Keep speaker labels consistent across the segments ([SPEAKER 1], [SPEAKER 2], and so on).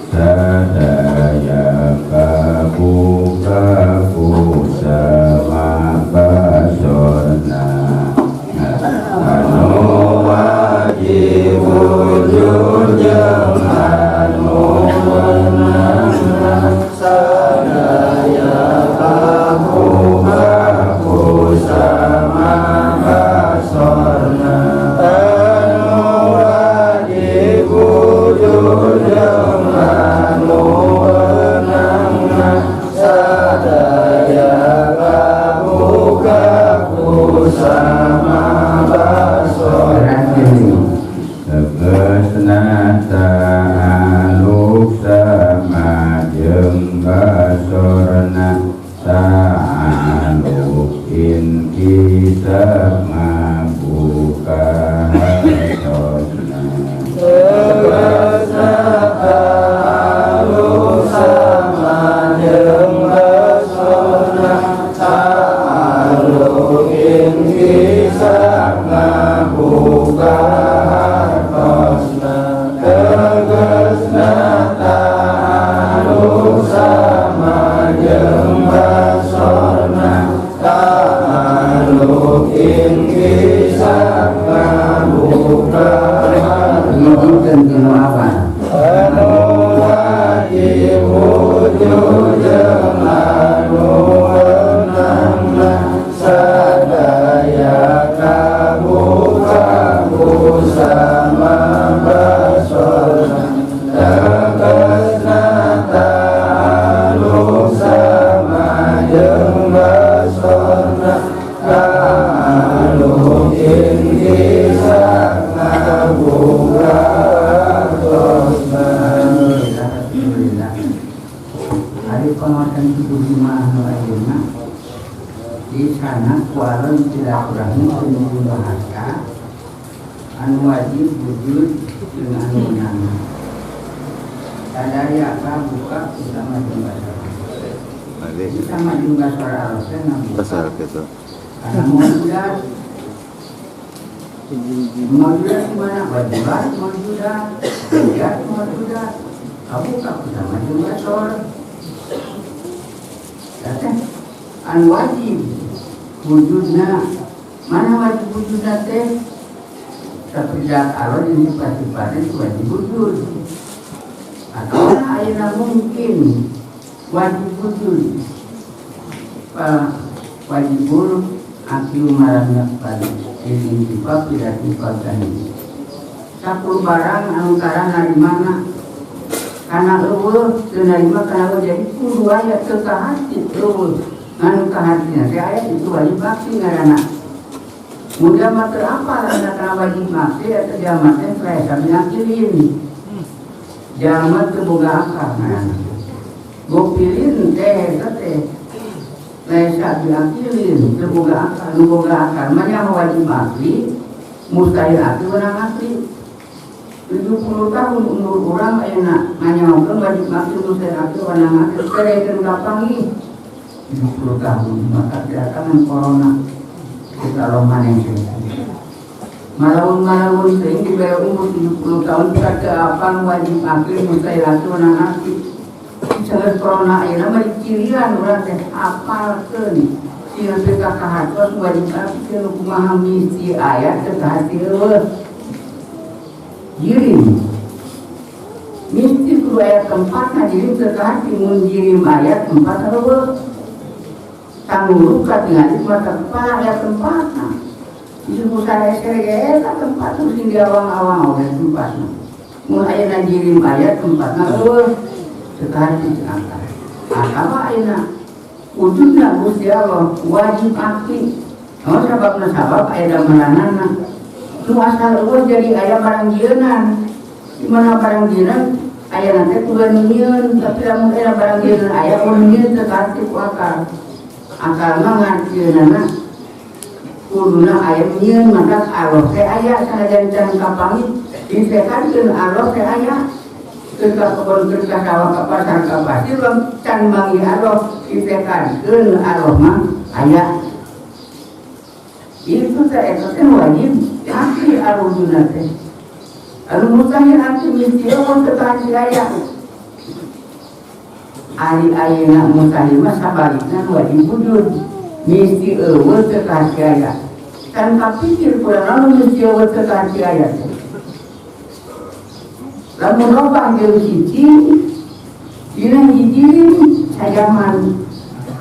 [SPEAKER 1] sadaya kabuka kusama basorna anu wajib wujud jeung anu wenang sadaya kabuka kusama basorna
[SPEAKER 2] di sana kualan silaturahmi penuh bahasa anu wajib wujud dengan anu nyaman sadari apa buka bersama jumlah sama jumlah suara alasnya
[SPEAKER 1] pasal gitu
[SPEAKER 2] karena maujudat gimana wajibat maujudat kamu tak bersama jumlah suara anu wajib wujudna mana wajib wujudna teh seperti Allah ini sifatnya wajib wujud atau ayeuna mungkin wajib wujud wajibul akil marana pada ini sifat tidak sifat ini 10 barang anu karana di mana karena eueuh teu narima kana jadi kudu aya teu kahati eueuh anu kahatinya teh aya itu wajib bakti ngaranna mudah mah teu apa kana wajib bakti eta jalma teh sae nyakilin jalma teu boga akal ngaranna gopilin teh eta teh laisa diakilin teu boga akal nu boga akal mah nya wajib bakti mustahil akil urang akli 70 tahun umur orang enak nganyawakan wajib bakti mustahil akil urang akil kerekeun gapangi 70 tahun maka kedatangan corona kita loman yang malawun sehingga diberi umur 70 tahun kita keapan wajib akil mustahil akil urang akil sangat corona ini nama dicirian orang teh apalkeun sieun teh kahatos wajib akil kumaha misi ayat teh hati eueuh jirim mesti kudu ayat tempatna jirim teh hati mun jirim ayat tempat eueuh tanggung luka tinggal di mata kepala ayat tempatna disebut sare-sare eta tempat terus di awang-awang oleh tempatna mun ayeuna jirim ayat tempatna eueuh sekali diangkat. Apa ayeuna wujudna Gusti Allah wajib akti. Oh sababna sabab aya damelanana. Nu asal eueuh jadi aya barang jieunnan. Di mana barang jieunnan aya nanti tugan nyieun tapi lamun aya barang jieunnan aya mun nyieun teu karti ku akal. Akal mah ngartieunana kuduna aya nyieun maka Allah teh aya sanajan can kapangit disekankeun Allah teh aya. Kita kebun kita sawah ke pasar ke pasir can bangi Allah ditekan keun Allah mah aya itu teh eta teh wajib akli arujuna teh Anu mustahil nanti mesti orang kekasih raya. Ari ayeuna mustahil mah sabalikna wajib wujud. Mesti eueuh kekasih raya. Tanpa pikir kurang anu mesti eueuh kekasih raya. Lamun robah jeung cicing, dina didirim sajaman.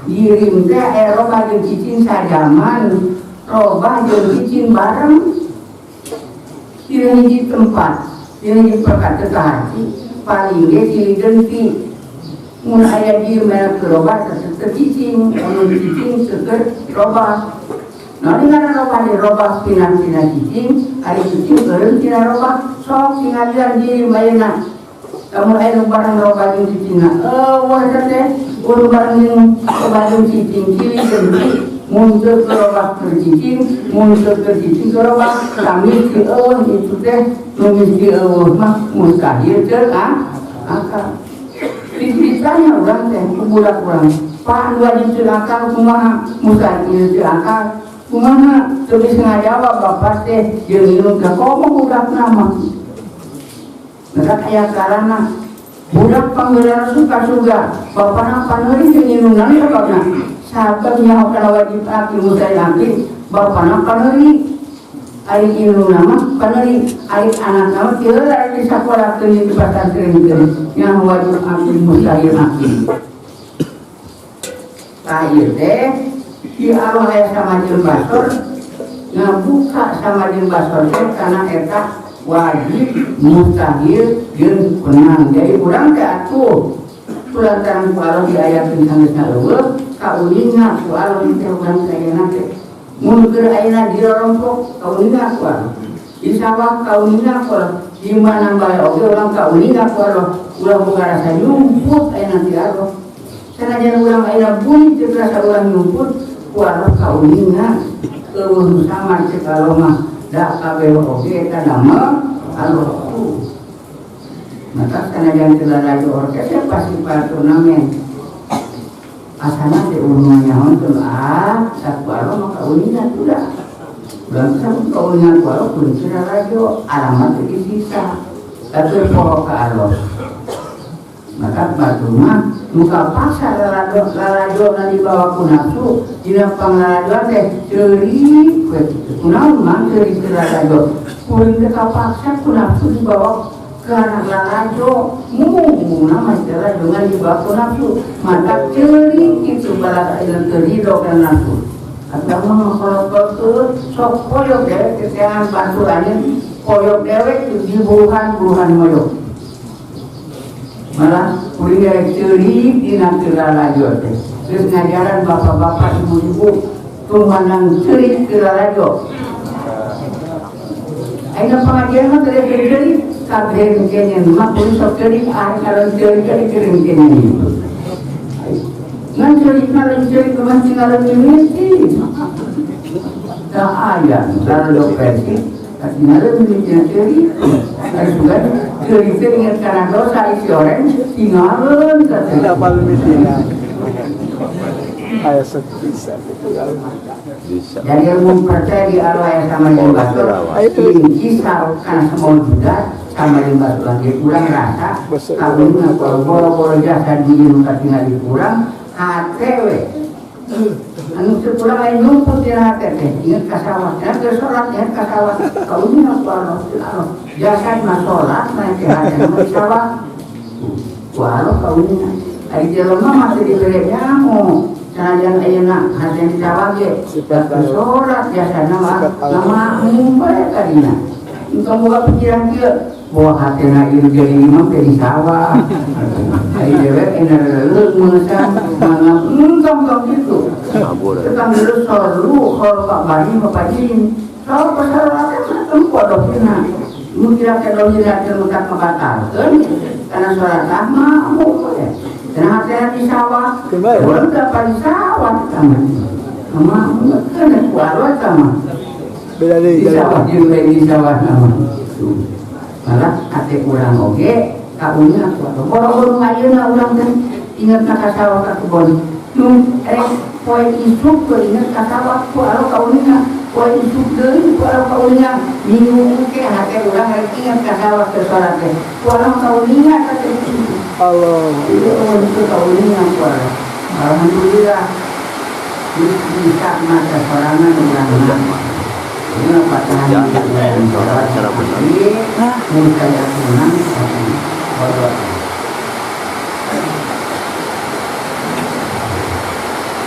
[SPEAKER 2] Dirim teh robah jeung cicing sajaman, robah jeung cicing bareng. Dina hiji tempat, dina hiji perkata hati, paling ge ciri genti. Mun aya dieu merek robah tetep cicing, mun cicing tetep robah. Nah, dengan robah di robah pina cicing, hari cicing eureun tina robah, sok tingalian diri mayeuna. Kamu aya barang robah jeung cicingna. Wah teh, urang barang jeung robah jeung cicing ciri genti. Mun teu robah keur cicing, mun teu keur cicing robah, kami ti eueuh itu teh, nu mesti eueuh mah mustahil teu akal. Ditanya urang teh ku budak urang, Pak wajib teu akal kumaha? Mustahil teu akal. Kumaha teu bisa ngajawab bapak teh jeung minum ka komo budakna mah. Maka aya kalana budak panggeulana suka surga, bapana paneuri jeung minumna sababna. Sahabat nyaho kana wajib aki mustahil aki, bapana paneuri. Ari minumna mah paneuri, ari anakna mah teu ari disakolahkeun di pasantren nyaho wajib aki mustahil aki. Tah ieu teh di arwah aya samajeng basor ngabuka samajeng basor teh kana eta wajib mustahil jeung penang. Jadi urang teh atuh kulantaran ku Allah diayakeun sanesna eueuh kaulingna ku Allah teh urang teh ayeuna teh mun keur ayeuna di rorompok kaulingna ku Allah di sawah kaulingna ku Allah di mana bae oge urang kaulingna ku Allah urang boga rasa nyumput ayeuna ti Allah sanajan urang ayeuna bui teu rasa urang nyumput kuarok kaulingan eueuh samar cek kalau mah da kabeh oge eta nama alroh. Maka sanajan teu laju orkes pasti pada turnamen. Asana teh ulun nyaho teu sakuarok mah kaulingan udah. Udah sabut kaulingan kuarok pun teu laju alamat teu disisa. Atuh poho ka Allah. Maka batu mah muka paksa lalajo na dibawa ku nafsu dina panglalajoan teh ceuri kunaon mah ceuri lalajo kuring teh kapaksa ku nafsu dibawa ke anak lalajo mung nama istilah dengan dibawa ku nafsu maka ceuri itu balas ayeuna teu ridho kana nafsu atau mah kalau sok koyok dewe keteangan banturannya koyok dewe di buruhan moyok malah kuliah ceuri dina teu lalajo teh geus ngajaran bapak-bapak ibu-ibu tumandang ceuri teu lalajo ayeuna pengajian mah teu ceuri kabeh kene mah kudu sok ceuri ari kalau ceuri kering kene ngan ceuri kalau ceuri kumaha tinggal mimiti da aya lalajo versi tinggal mimiti ceuri harus juga ceuri teh ingat kana dosa isi orang tinggalin katanya apa limitnya ayah bisa jadi ilmu percaya di arwah yang sama yang basur kisah karena semua juga sama yang basur lagi kurang rasa kalau ngaku boro-boro jasa di muka tinggal di kurang HTW anu sekurang aja numput di HTW ingat kasawat ya kesolat ingat kasawat kalau ini ngaku Allah jasa masolat naik ke HTW sawah walau kau ini ay jelema masih diberi jamu sanajan ayeuna hasil sawah ge sholat biasana nama bae kadina engkau boga pikiran kieu bahwa hatena ieu jadi imam dari sawah ai dewek ena leuleuk meungesan mangap engkau kitu tetang dulu solu kalau Pak Bani Bapak Jin kalau pasarate tempo dosina mun kira-kira dosina teu mutak mabatalkeun karena sholat mah ya karena hati-hati sawah orang dapat di sawah sama kena kuarot sama beda di sawah di sawah sama malah hati kurang oke kabunya kuarot boro-boro ngayeuna urang teh ingat ka sawah ka kebon poe isuk teu ingat ka sawah kuarot kabunya Kau isuk deui kalau kaulingan bingung ke hati orang lagi ingat kadawa ke sholat teh. Walau kaulingan kata itu.
[SPEAKER 3] Allah.
[SPEAKER 2] Itu untuk kaulingan kuala. Alhamdulillah bisa mata sorangan orang. Ini patahan yang sholat. Ini mungkin yang senang.